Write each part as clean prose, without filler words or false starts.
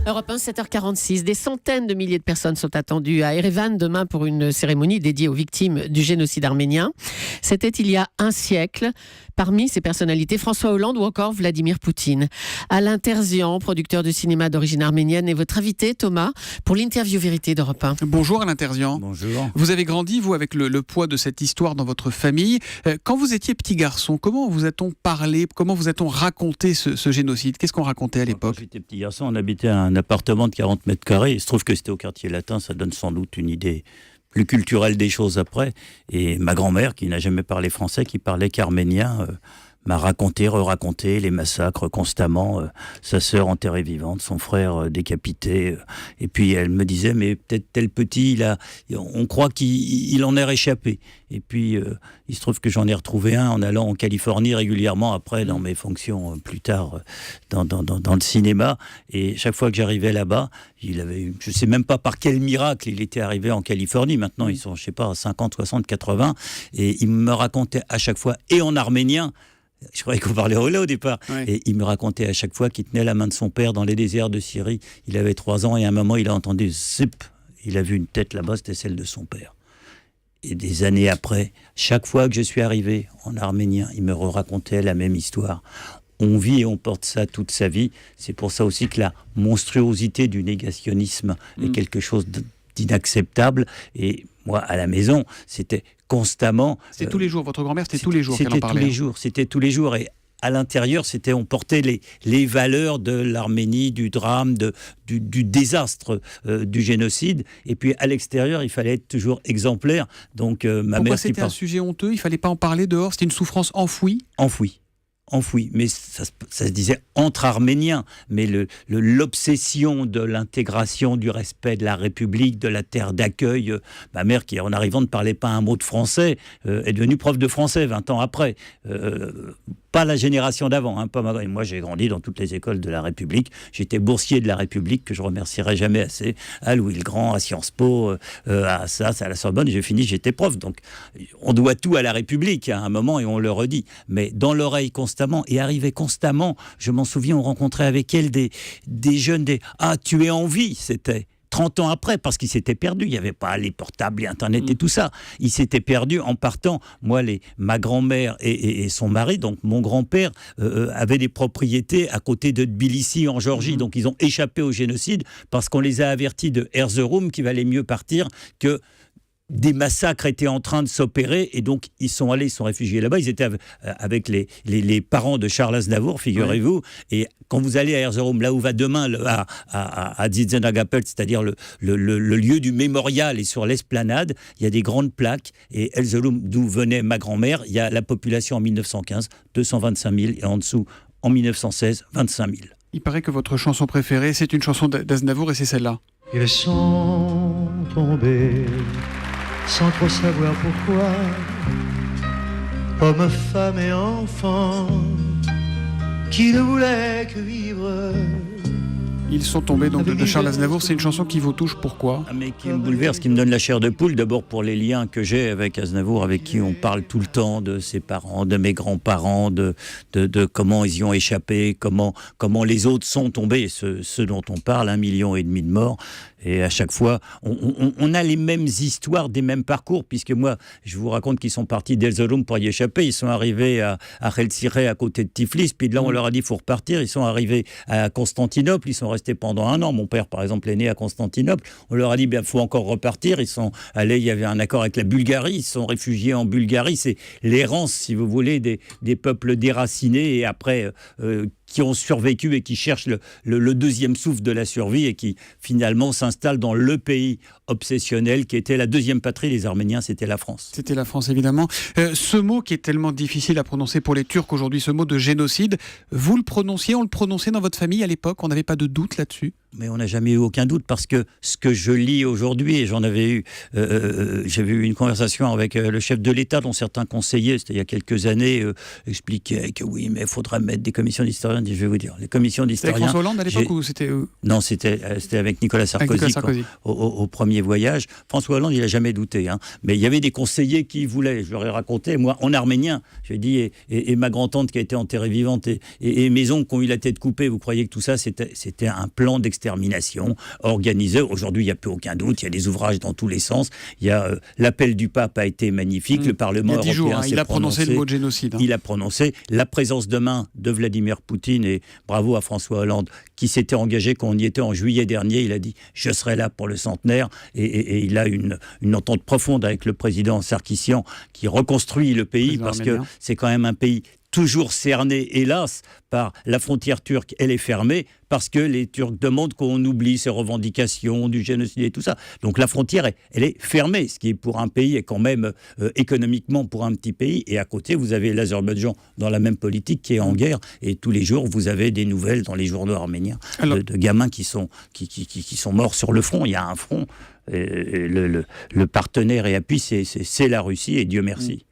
Europe 1, 7h46. Des centaines de milliers de personnes sont attendues à Erevan demain pour une cérémonie dédiée aux victimes du génocide arménien. C'était il y a un siècle. Parmi ces personnalités, François Hollande ou encore Vladimir Poutine. Alain Terzian, producteur de cinéma d'origine arménienne, est votre invité, Thomas, pour l'interview vérité d'Europe 1. Bonjour Alain Terzian. Bonjour. Vous avez grandi, vous, avec le poids de cette histoire dans votre famille. Quand vous étiez petit garçon, comment vous a-t-on parlé, comment vous a-t-on raconté ce génocide ? Qu'est-ce qu'on racontait à l'époque ? Quand j'étais petit garçon, on habitait un appartement de 40 mètres carrés. Il se trouve que c'était au quartier latin, ça donne sans doute une idée plus culturelle des choses après. Et ma grand-mère, qui n'a jamais parlé français, qui parlait qu'arménien, m'a raconté, re-raconté les massacres constamment, sa sœur enterrée vivante, son frère décapité, et puis elle me disait mais peut-être tel petit, on croit qu'il en est réchappé. Et puis il se trouve que j'en ai retrouvé un en allant en Californie régulièrement après dans mes fonctions plus tard dans le cinéma, et chaque fois que j'arrivais là-bas, je sais même pas par quel miracle il était arrivé en Californie. Maintenant ils sont, je sais pas, 50, 60, 80, et il me racontait à chaque fois, et en arménien. Je croyais qu'on parlait au départ. Ouais. Et il me racontait à chaque fois qu'il tenait la main de son père dans les déserts de Syrie. Il avait 3 ans et à un moment, il a entendu zip. Il a vu une tête là-bas, c'était celle de son père. Et des années après, chaque fois que je suis arrivé en arménien, il me racontait la même histoire. On vit et on porte ça toute sa vie. C'est pour ça aussi que la monstruosité du négationnisme est quelque chose d'inacceptable. Et moi, à la maison, c'était constamment... C'était tous les jours, votre grand-mère, c'était tous les jours qu'elle en parlait. C'était tous les jours, et à l'intérieur, on portait les valeurs de l'Arménie, du drame, du désastre du génocide, et puis à l'extérieur, il fallait être toujours exemplaire. Donc, Pourquoi c'était un sujet honteux ? Il ne fallait pas en parler dehors ? C'était une souffrance enfouie ? Enfoui, mais ça se disait entre Arméniens, mais l'obsession de l'intégration, du respect de la République, de la terre d'accueil. Ma mère, qui en arrivant ne parlait pas un mot de français, est devenue prof de français 20 ans après. Pas la génération d'avant, pas ma... Moi, j'ai grandi dans toutes les écoles de la République. J'étais boursier de la République, que je remercierai jamais assez, à Louis le Grand, à Sciences Po, à la Sorbonne. J'ai fini, j'étais prof. Donc, on doit tout à la République à un moment, et on le redit. Mais dans l'oreille constamment, et arrivait constamment, je m'en souviens, on rencontrait avec elle des jeunes, « tu es en vie », c'était... 30 ans après, parce qu'il s'était perdu. Il n'y avait pas les portables, les Internet et tout ça. Il s'était perdu en partant. Moi, ma grand-mère et son mari, donc mon grand-père, avaient des propriétés à côté de Tbilissi, en Géorgie. Donc, ils ont échappé au génocide parce qu'on les a avertis de Erzurum qu'il valait mieux partir, que des massacres étaient en train de s'opérer, et donc ils sont réfugiés là-bas. Ils étaient avec les parents de Charles Aznavour, figurez-vous. Ouais. Et quand vous allez à Erzurum, là où va demain à Dzidzanagapel, c'est-à-dire le lieu du mémorial, et sur l'esplanade, il y a des grandes plaques. Et Erzurum, d'où venait ma grand-mère, il y a la population en 1915, 225 000, et en dessous, en 1916, 25 000. Il paraît que votre chanson préférée, c'est une chanson d'Aznavour, et c'est celle-là. Ils sont tombés sans trop savoir pourquoi, hommes, femmes et enfants, qui ne voulaient que vivre. Ils sont tombés donc de Charles Aznavour. C'est une chanson qui vous touche, pourquoi ? Mais qui me bouleverse, qui me donne la chair de poule, d'abord pour les liens que j'ai avec Aznavour, avec qui on parle tout le temps de ses parents, de mes grands-parents, de comment ils y ont échappé, comment les autres sont tombés, ceux dont on parle, 1,5 million de morts. Et à chaque fois, on a les mêmes histoires, des mêmes parcours, puisque moi, je vous raconte qu'ils sont partis d'Erzurum pour y échapper. Ils sont arrivés à Helsinki, à côté de Tiflis, puis de là, on leur a dit il faut repartir. Ils sont arrivés à Constantinople, ils sont restés pendant 1 an. Mon père, par exemple, est né à Constantinople. On leur a dit il faut encore repartir. Ils sont allés, il y avait un accord avec la Bulgarie, ils sont réfugiés en Bulgarie. C'est l'errance, si vous voulez, des peuples déracinés, et après... qui ont survécu et qui cherchent le deuxième souffle de la survie, et qui finalement s'installent dans le pays obsessionnel qui était la deuxième patrie des Arméniens, c'était la France. C'était la France, évidemment. Ce mot qui est tellement difficile à prononcer pour les Turcs aujourd'hui, ce mot de génocide, vous le prononciez, on le prononçait dans votre famille à l'époque ? On n'avait pas de doute là-dessus ? Mais on n'a jamais eu aucun doute, parce que ce que je lis aujourd'hui, et j'avais eu une conversation avec le chef de l'État, dont certains conseillers, c'était il y a quelques années, expliquaient que oui, mais il faudrait mettre des commissions d'historiens. Je vais vous dire, les commissions d'historiens... C'était avec François Hollande à l'époque ou c'était... Non, c'était avec Nicolas Sarkozy, au premier voyage. François Hollande, il n'a jamais douté. Mais il y avait des conseillers qui voulaient, je leur ai raconté, moi, en arménien, j'ai dit, et ma grand-tante qui a été enterrée vivante, et mes oncles qui ont eu la tête coupée, vous croyez que tout ça, c'était un plan d'extermination l'extermination organisée. Aujourd'hui, il n'y a plus aucun doute, il y a des ouvrages dans tous les sens. Il y a l'appel du pape a été magnifique, le Parlement européen jours, s'est il a prononcé le mot de génocide. Il a prononcé la présence demain de Vladimir Poutine, et bravo à François Hollande qui s'était engagé quand on y était en juillet dernier. Il a dit « je serai là pour le centenaire » et il a une entente profonde avec le président Sarkissian qui reconstruit le pays parce que c'est quand même un pays toujours cerné, hélas, par la frontière turque. Elle est fermée parce que les Turcs demandent qu'on oublie ces revendications du génocide et tout ça. Donc la frontière, elle est fermée, ce qui est pour un pays est quand même économiquement pour un petit pays. Et à côté, vous avez l'Azerbaïdjan dans la même politique qui est en guerre. Et tous les jours, vous avez des nouvelles dans les journaux arméniens de gamins qui sont morts sur le front. Il y a un front. Et le partenaire et appui, c'est la Russie, et Dieu merci.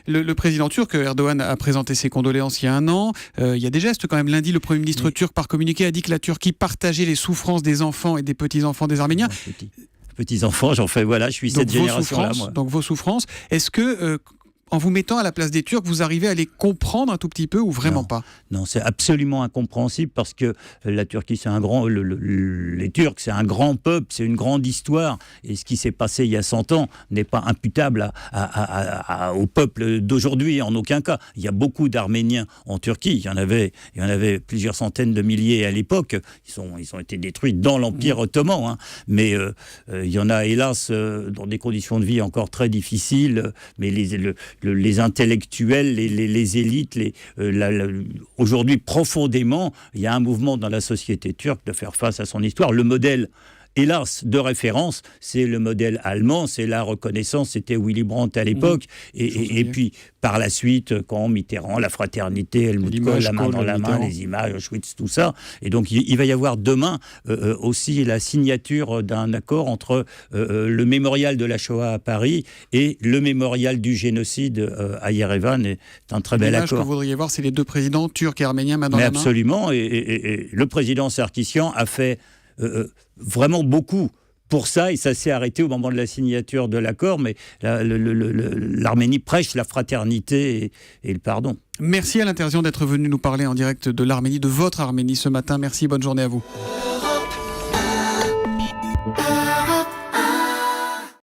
Le président turc, Erdogan, a présenté ses condoléances il y a un an. Il y a des gestes quand même. Lundi, le Premier ministre turc, par communiqué, a dit que la Turquie partageait les souffrances des enfants et des petits-enfants des Arméniens. Petits-enfants, j'en fais, voilà, je suis cette génération-là, moi. Donc vos souffrances. Est-ce que, en vous mettant à la place des Turcs, vous arrivez à les comprendre un tout petit peu ou vraiment pas ? Non, c'est absolument incompréhensible parce que la Turquie, c'est un grand... les Turcs, c'est un grand peuple, c'est une grande histoire. Et ce qui s'est passé il y a 100 ans n'est pas imputable au peuple d'aujourd'hui, en aucun cas. Il y a beaucoup d'Arméniens en Turquie. Il y en avait plusieurs centaines de milliers à l'époque. Ils ont été détruits dans l'Empire ottoman. Hein. Mais il y en a, hélas, dans des conditions de vie encore très difficiles. Mais les intellectuels, les élites, aujourd'hui profondément, il y a un mouvement dans la société turque de faire face à son histoire. Le modèle, hélas, de référence, c'est le modèle allemand, c'est la reconnaissance, c'était Willy Brandt à l'époque, et puis par la suite, quand Mitterrand, la fraternité, Helmut Kohl, la main dans la main, les images, Auschwitz, tout ça, et donc il va y avoir demain aussi la signature d'un accord entre le mémorial de la Shoah à Paris et le mémorial du génocide à Yerevan, et c'est un très bel accord. L'image que vous voudriez voir, c'est les deux présidents turcs et arméniens main dans la main. Absolument, et le président Sarkissian a fait vraiment beaucoup pour ça, et ça s'est arrêté au moment de la signature de l'accord, mais l'Arménie prêche la fraternité et le pardon. Merci à l'Intervision d'être venu nous parler en direct de l'Arménie, de votre Arménie ce matin. Merci, bonne journée à vous.